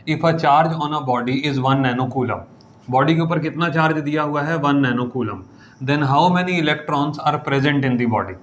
If a charge on a body is 1 nano coulomb, body के ऊपर कितना charge दिया हुआ है 1 nano coulomb, then how many electrons are present in the body.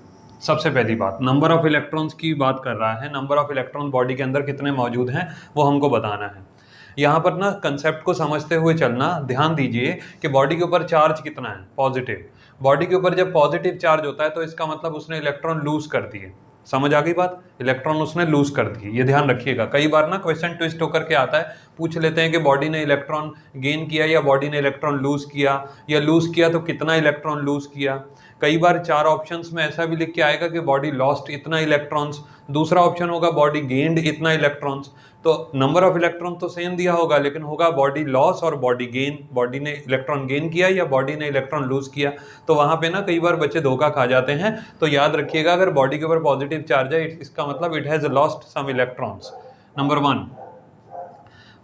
सबसे पहली बात नंबर ऑफ इलेक्ट्रॉन्स की बात कर रहा है, नंबर ऑफ इलेक्ट्रॉन बॉडी के अंदर कितने मौजूद हैं वो हमको बताना है। यहाँ पर ना कंसेप्ट को समझते हुए चलना, ध्यान दीजिए कि बॉडी के ऊपर चार्ज कितना है पॉजिटिव। बॉडी के ऊपर जब पॉजिटिव चार्ज होता है तो इसका मतलब उसने इलेक्ट्रॉन लूज कर दिए। समझ आ गई बात, इलेक्ट्रॉन उसने लूज कर दिए, ये ध्यान रखिएगा। कई बार ना क्वेश्चन ट्विस्ट होकर के आता है, पूछ लेते हैं कि बॉडी ने इलेक्ट्रॉन गेन किया या बॉडी ने इलेक्ट्रॉन लूज किया, या लूज किया तो कितना इलेक्ट्रॉन लूज किया। कई बार चार ऑप्शंस में ऐसा भी लिख के आएगा कि बॉडी लॉस्ट इतना इलेक्ट्रॉन्स, दूसरा ऑप्शन होगा बॉडी गेन्ड इतना इलेक्ट्रॉन्स। तो नंबर ऑफ इलेक्ट्रॉन तो सेम दिया होगा, लेकिन होगा बॉडी लॉस और बॉडी गेन, बॉडी ने इलेक्ट्रॉन गेन किया या बॉडी ने इलेक्ट्रॉन लूज किया। तो वहां पे ना कई बार बच्चे धोखा खा जाते हैं। तो याद रखिएगा, अगर बॉडी के ऊपर पॉजिटिव चार्ज है इसका मतलब it has lost some electrons, number 1।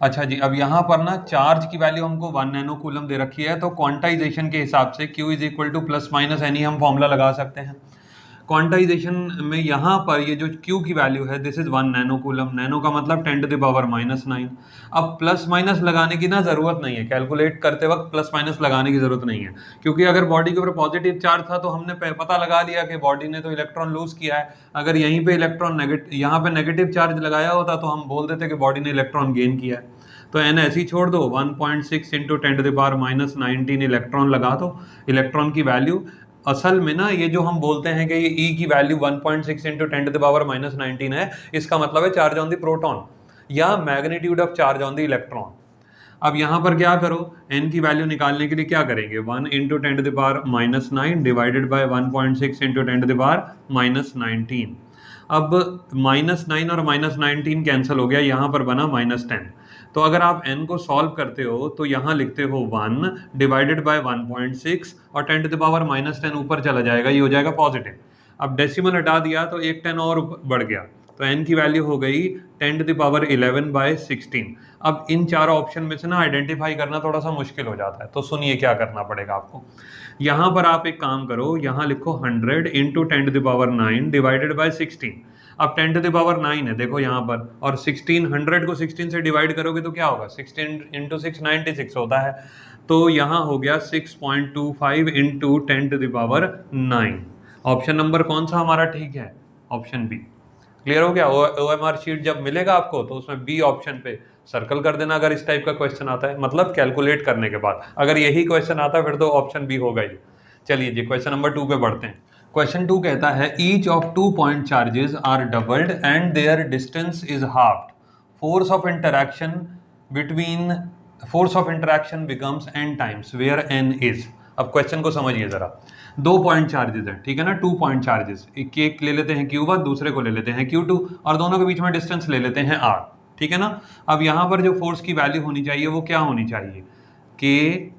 अच्छा जी, अब यहाँ पर ना चार्ज की वैल्यू हमको 1 नैनो कूलम दे रखी है, तो क्वांटाइजेशन के हिसाब से Q is equal two plus minus any हम फॉर्मूला लगा सकते हैं। क्वांटाइजेशन में यहाँ पर ये जो Q की वैल्यू है this is 1 nano coulomb, nano का मतलब 10 टू द पावर -9। अब प्लस माइनस लगाने की ना जरूरत नहीं है, कैलकुलेट करते वक्त प्लस माइनस लगाने की जरूरत नहीं है, क्योंकि अगर बॉडी के ऊपर पॉजिटिव चार्ज था तो हमने पता लगा लिया कि बॉडी ने तो इलेक्ट्रॉन लूज किया है। अगर यहीं पे इलेक्ट्रॉन नेगेटिव, यहाँ पे नेगेटिव चार्ज लगाया होता तो हम बोल देते कि बॉडी ने इलेक्ट्रॉन गेन किया है। तो एन ऐसे ही छोड़ दो, 1.6 into 10 to the power -19 electron लगा दो। इलेक्ट्रॉन की वैल्यू असल में ना ये जो हम बोलते हैं कि ये E की value 1.6 into 10 to the power -19 है, इसका मतलब है चार्ज ऑन द प्रोटॉन या magnitude of charge on the electron. अब यहाँ पर क्या करो, n की वैल्यू निकालने के लिए क्या करेंगे, 1 into 10 to the power -9 divided by 1.6 into 10 to the power -19। अब -9 और -19 कैंसिल हो गया, यहाँ पर बना -10। तो अगर आप n को सॉल्व करते हो तो यहाँ लिखते हो 1 डिवाइडेड बाय 1.6 और 10 टू द पावर -10 ऊपर चला जाएगा, ये हो जाएगा पॉजिटिव। अब डेसिमल हटा दिया तो एक 10 और बढ़ गया, तो n की वैल्यू हो गई 10 टू द पावर 11/16। अब इन चारों ऑप्शन में से ना आइडेंटिफाई करना थोड़ा सा मुश्किल हो जाता है, तो सुनिए क्या करना पड़ेगा आपको। यहाँ पर आप एक काम करो, यहाँ लिखो 100 into 10 to the power 9 divided by 16। अब 10 टू द पावर 9 है देखो यहाँ पर, और 16, 100 को 16 से डिवाइड करोगे तो क्या होगा, 16 इंटू 6 96 होता है। तो यहाँ हो गया 6.25 into 10 to the power 9। Option number कौन सा हमारा ठीक है, ऑप्शन बी। क्लियर हो गया। OMR शीट जब मिलेगा आपको तो उसमें बी ऑप्शन पे सर्कल कर देना अगर इस टाइप का क्वेश्चन आता है, मतलब कैलकुलेट करने के बाद। अगर यही क्वेश्चन आता है फिर तो ऑप्शन बी होगा ही। चलिए जी, क्वेश्चन नंबर 2 पे बढ़ते हैं। क्वेश्चन 2 कहता है each of 2 point charges are doubled and their distance is halved, force of interaction becomes n times where n is. अब क्वेश्चन को समझिए जरा, 2 पॉइंट चार्जेस है, ठीक है ना, 2 पॉइंट चार्जेस, एक ले लेते हैं Q1, दूसरे को ले लेते हैं Q2, और दोनों के बीच में डिस्टेंस ले लेते हैं r, ठीक है ना। अब यहाँ पर जो फोर्स की वैल्यू होनी चाहिए वो क्या होनी चाहिए, K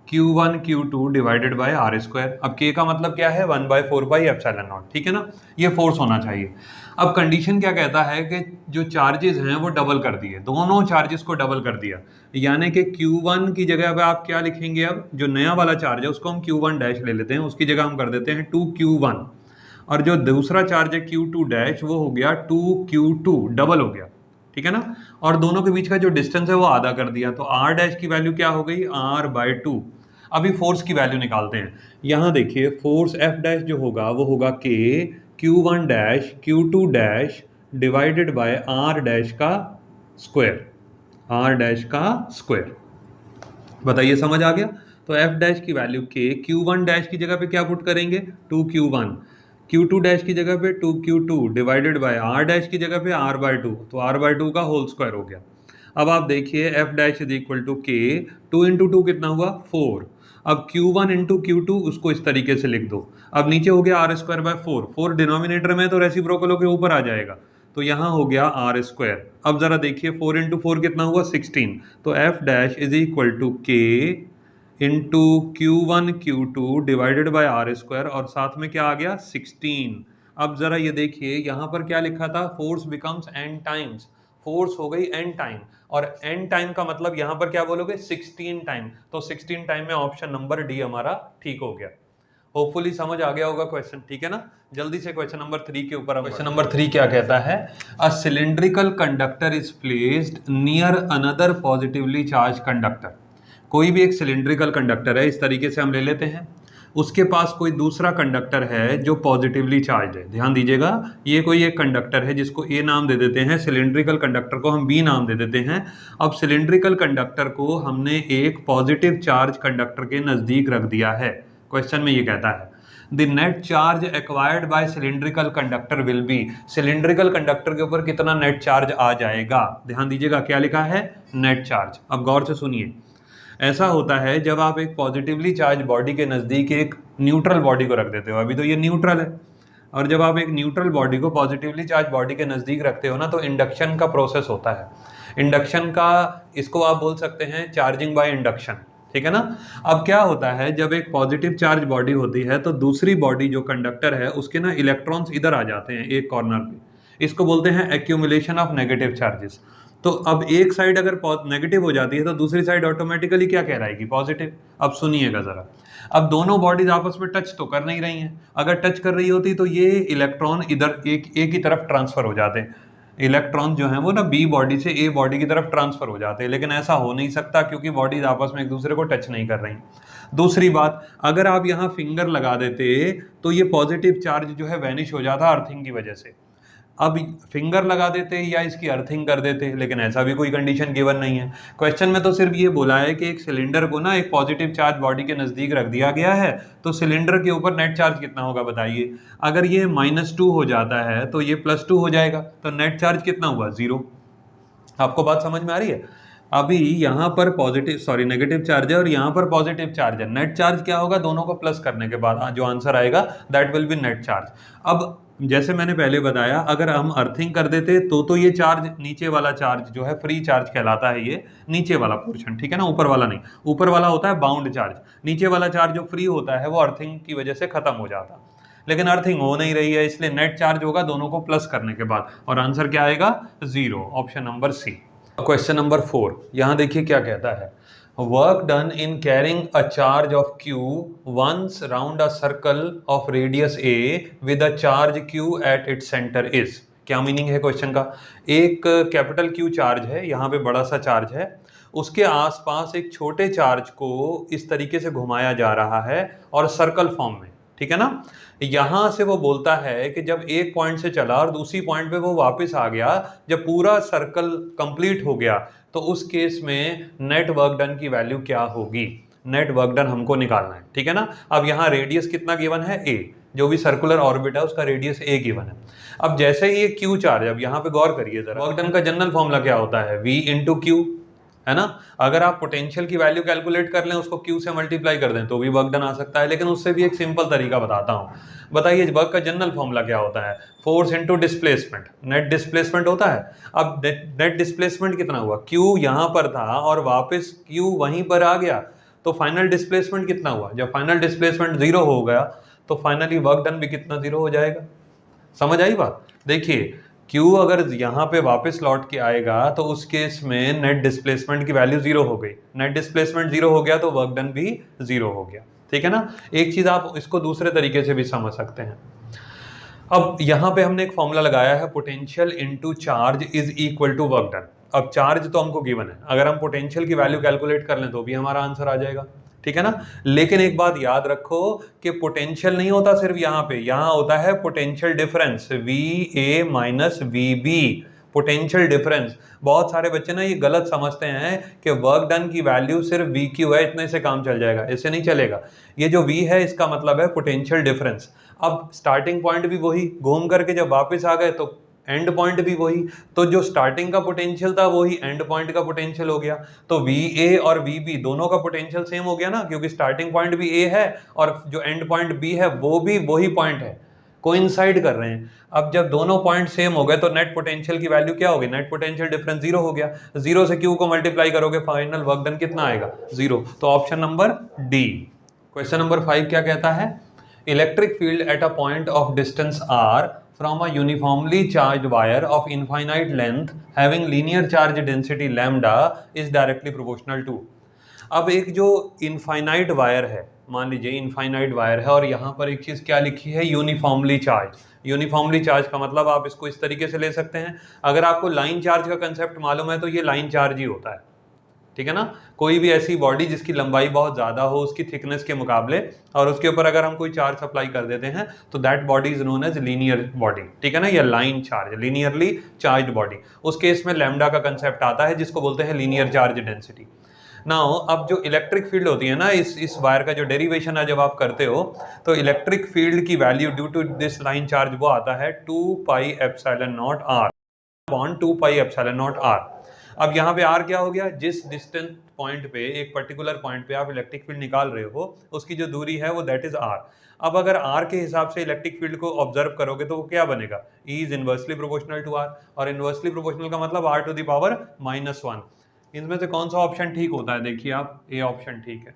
Q1 Q2 divided bye R square. अब K का मतलब क्या है, 1/4πε0, ठीक है ना, ये फोर्स होना चाहिए। अब कंडीशन क्या कहता है कि जो चार्जेस हैं वो डबल कर दिए, दोनों चार्जेस को डबल कर दिया, यानी कि Q1 की जगह पे आप क्या लिखेंगे, अब जो नया वाला चार्ज है उसको हम Q1 डैश ले लेते हैं, उसकी जगह हम कर देते हैं 2Q1, और जो दूसरा चार्ज है Q2 डैश वो हो गया 2Q2, डबल हो गया, ठीक है ना। और दोनों के बीच का जो डिस्टेंस है वो आधा कर दिया, तो R डैश की वैल्यू क्या हो गई, R/2। अभी फोर्स की वैल्यू निकालते हैं। यहाँ देखिए फोर्स F डैश जो होगा वो होगा K Q1 dash Q2 dash divided by R dash का स्क्वायर, R डैश का स्क्वायर। बताइए समझ आ गया। तो F डैश की वैल्यू K, Q1 डैश की जगह पे क्या पुट करेंगे, 2Q1, Q2 डैश की जगह पे 2Q2 divided by R dash की जगह पे R/2, तो R/2 का होल स्क्वायर हो गया। अब आप देखिए F dash is equal to K, 2 into 2 कितना हुआ 4। अब Q1 इंटू Q2 उसको इस तरीके से लिख दो। अब नीचे हो गया R²/4, 4 डिनोमिनेटर में तो रेसिप्रोकल के ऊपर आ जाएगा, तो यहाँ हो गया R²। अब जरा देखिए 4 इंटू 4 कितना हुआ 16, तो F dash is equal to K into Q1 Q2 divided by R², और साथ में क्या आ गया 16। अब जरा ये देखिए यहाँ पर क्या लिखा था, force becomes n times, force हो गई n टाइम, और n टाइम का मतलब यहाँ पर क्या बोलोगे 16 टाइम, तो 16 टाइम में ऑप्शन नंबर डी हमारा ठीक हो गया। होपफुली समझ आ गया होगा क्वेश्चन, ठीक है ना। जल्दी से क्वेश्चन नंबर 3 के ऊपर। क्वेश्चन नंबर 3 क्या कहता है, a cylindrical conductor is placed near another positively charge conductor. कोई भी एक सिलिंड्रिकल कंडक्टर है, इस तरीके से हम ले लेते हैं, उसके पास कोई दूसरा कंडक्टर है जो पॉजिटिवली चार्ज है। ध्यान दीजिएगा, ये कोई एक कंडक्टर है जिसको ए नाम दे देते हैं, सिलिंड्रिकल कंडक्टर को हम बी नाम दे देते हैं। अब सिलिंड्रिकल कंडक्टर को हमने एक पॉजिटिव चार्ज कंडक्टर के नज़दीक रख दिया है। क्वेश्चन में ये कहता है the net charge acquired by cylindrical conductor will be. Cylindrical conductor के ऊपर कितना नेट चार्ज आ जाएगा। ध्यान दीजिएगा क्या लिखा है, नेट चार्ज। अब गौर से सुनिए, ऐसा होता है जब आप एक पॉजिटिवली चार्ज बॉडी के नज़दीक एक न्यूट्रल बॉडी को रख देते हो, अभी तो ये न्यूट्रल है, और जब आप एक न्यूट्रल बॉडी को पॉजिटिवली चार्ज बॉडी के नज़दीक रखते हो ना, तो इंडक्शन का प्रोसेस होता है। इंडक्शन का, इसको आप बोल सकते हैं चार्जिंग बाय इंडक्शन, ठीक है ना। अब क्या होता है, जब एक पॉजिटिव चार्ज बॉडी होती है तो दूसरी बॉडी जो कंडक्टर है उसके ना इलेक्ट्रॉन्स इधर आ जाते हैं एक कॉर्नर पे, इसको बोलते हैं एक्यूमुलेशन ऑफ नेगेटिव चार्जेस। तो अब एक साइड अगर नेगेटिव हो जाती है तो दूसरी साइड ऑटोमेटिकली क्या कहलाएगी, पॉजिटिव। अब सुनिएगा जरा, अब दोनों बॉडीज आपस में टच तो कर नहीं रही हैं, अगर टच कर रही होती तो ये इलेक्ट्रॉन इधर एक ही तरफ ट्रांसफर हो जाते हैं, इलेक्ट्रॉन जो है वो ना बी बॉडी से ए बॉडी की तरफ ट्रांसफर हो जाते हैं, लेकिन ऐसा हो नहीं सकता क्योंकि बॉडीज आपस में एक दूसरे को टच नहीं कर रही। दूसरी बात, अगर आप यहाँ फिंगर लगा देते तो ये पॉजिटिव चार्ज जो है वैनिश हो जाता अर्थिंग की वजह से। अब फिंगर लगा देते या इसकी अर्थिंग कर देते, लेकिन ऐसा भी कोई कंडीशन गिवन नहीं है। क्वेश्चन में तो सिर्फ ये बोला है कि एक सिलेंडर को ना एक पॉजिटिव चार्ज बॉडी के नज़दीक रख दिया गया है, तो सिलेंडर के ऊपर नेट चार्ज कितना होगा बताइए। अगर ये -2 हो जाता है तो ये +2 हो जाएगा, तो नेट चार्ज कितना हुआ, 0। आपको बात समझ में आ रही है। अभी यहाँ पर नेगेटिव चार्ज है और यहाँ पर पॉजिटिव चार्ज है, नेट चार्ज क्या होगा, दोनों को प्लस करने के बाद जो आंसर आएगा that will be net charge. अब जैसे मैंने पहले बताया, अगर हम अर्थिंग कर देते तो ये चार्ज, नीचे वाला चार्ज जो है फ्री चार्ज कहलाता है, ये नीचे वाला पोर्शन, ठीक है ना, ऊपर वाला नहीं। ऊपर वाला होता है बाउंड चार्ज, नीचे वाला चार्ज जो फ्री होता है वो अर्थिंग की वजह से खत्म हो जाता, लेकिन अर्थिंग हो नहीं रही है, इसलिए नेट चार्ज होगा दोनों को प्लस करने के बाद, और आंसर क्या आएगा, 0, option number C. Question number 4, यहां देखिए क्या कहता है, work done in carrying a charge of Q once round a circle of radius A with a charge Q at its center is। क्या मीनिंग है क्वेश्चन का, एक कैपिटल Q चार्ज है, यहाँ पे बड़ा सा चार्ज है, उसके आसपास एक छोटे चार्ज को इस तरीके से घुमाया जा रहा है और सर्कल फॉर्म में, ठीक है ना। यहां से वो बोलता है कि जब एक पॉइंट से चला और दूसरी पॉइंट पे वो वापस आ गया, जब पूरा सर्कल कंप्लीट हो गया, तो उस केस में नेट वर्क डन की वैल्यू क्या होगी, नेट वर्क डन हमको निकालना है, ठीक है ना। अब यहाँ रेडियस कितना गिवन है, a, जो भी सर्कुलर ऑर्बिट है उसका रेडियस a गिवन है। अब जैसे ही ये Q चार्ज, अब यहाँ पे गौर करिए जरा, वर्क डन का जनरल फॉर्मूला क्या होता है, V × Q, है ना। अगर आप पोटेंशियल की वैल्यू कैलकुलेट कर लें, उसको Q से मल्टीप्लाई कर दें तो भी वर्क डन आ सकता है, लेकिन उससे भी एक सिंपल तरीका बताता हूं। बताइए वर्क का जनरल फॉर्मूला क्या होता है, force into displacement, net displacement होता है। अब नेट डिस्प्लेसमेंट कितना हुआ, Q यहां पर था और वापस Q वहीं पर आ गया, तो फाइनल डिस्प्लेसमेंट कितना हुआ, जब फाइनल डिस्प्लेसमेंट 0 हो गया तो फाइनली वर्क डन भी कितना, 0 हो जाएगा। समझ आई बात। देखिए Q अगर यहाँ पे वापस लौट के आएगा तो उस केस में नेट डिस्प्लेसमेंट की वैल्यू 0 हो गई, नेट डिस्प्लेसमेंट 0 हो गया तो वर्क डन भी 0 हो गया, ठीक है ना। एक चीज आप इसको दूसरे तरीके से भी समझ सकते हैं। अब यहाँ पे हमने एक फॉर्मूला लगाया है, potential into charge is equal to work done. अब चार्ज तो हमको गिवन है, अगर हम पोटेंशियल की वैल्यू कैलकुलेट कर लें तो भी हमारा आंसर आ जाएगा, ठीक है ना। लेकिन एक बात याद रखो कि पोटेंशियल नहीं होता सिर्फ यहाँ पे, यहाँ होता है potential difference, VA minus VB, potential difference. बहुत सारे बच्चे ना ये गलत समझते हैं कि वर्क डन की वैल्यू सिर्फ VQ है, इतने से काम चल जाएगा, इससे नहीं चलेगा। ये जो V है इसका मतलब है पोटेंशियल डिफरेंस। अब स्टार्टिंग पॉइंट भी वही, घूम करके जब वापस आ गए तो एंड पॉइंट भी वही, तो जो स्टार्टिंग का पोटेंशियल था वही एंड पॉइंट का पोटेंशियल हो गया, तो VA और VB दोनों का पोटेंशियल सेम हो गया ना, क्योंकि स्टार्टिंग पॉइंट भी A है और जो एंड पॉइंट B है वो भी वही पॉइंट है, कोइंसाइड कर रहे हैं। अब जब दोनों पॉइंट सेम हो गए तो नेट पोटेंशियल की वैल्यू क्या होगी, नेट पोटेंशियल डिफरेंस 0 हो गया, 0 से Q को मल्टीप्लाई करोगे फाइनल वर्क डन कितना आएगा, 0। तो option number D. Question number 5 क्या कहता है, electric field at a point of distance r from a uniformly charged wire of infinite length having linear charge density lambda is directly proportional to। अब एक जो infinite wire है, मान लीजिए infinite wire है और यहाँ पर एक चीज़ क्या लिखी है, यूनिफॉर्मली चार्ज। यूनिफॉर्मली चार्ज का मतलब आप इसको इस तरीके से ले सकते हैं, अगर आपको लाइन चार्ज का कंसेप्ट मालूम है तो ये लाइन चार्ज ही होता है, ठीक है ना। कोई भी ऐसी बॉडी जिसकी लंबाई बहुत ज़्यादा हो उसकी थिकनेस के मुकाबले, और उसके ऊपर अगर हम कोई चार्ज सप्लाई कर देते हैं तो that body is known as linear body, ठीक है ना, या line charge, linearly charge body. उस केस में लैम्डा का कंसेप्ट आता है जिसको बोलते हैं लीनियर चार्ज डेंसिटी। नाउ अब जो इलेक्ट्रिक फील्ड होती है ना, इस वायर का जो डेरिवेशन है जब आप करते हो तो इलेक्ट्रिक फील्ड की value due to this line charge वो आता है 2 pi epsilon naught r upon 2 pi epsilon naught r. अब यहाँ पे आर क्या हो गया, जिस डिस्टेंस पॉइंट पे, एक पर्टिकुलर पॉइंट पे आप इलेक्ट्रिक फील्ड निकाल रहे हो उसकी जो दूरी है वो दैट इज आर। अब अगर आर के हिसाब से इलेक्ट्रिक फील्ड को ऑब्जर्व करोगे तो वो क्या बनेगा, E is inversely proportional to r, और इनवर्सली प्रोपोर्शनल का मतलब आर टू द पावर -1। इनमें से कौन सा ऑप्शन ठीक होता है, देखिए आप, ए ऑप्शन ठीक है।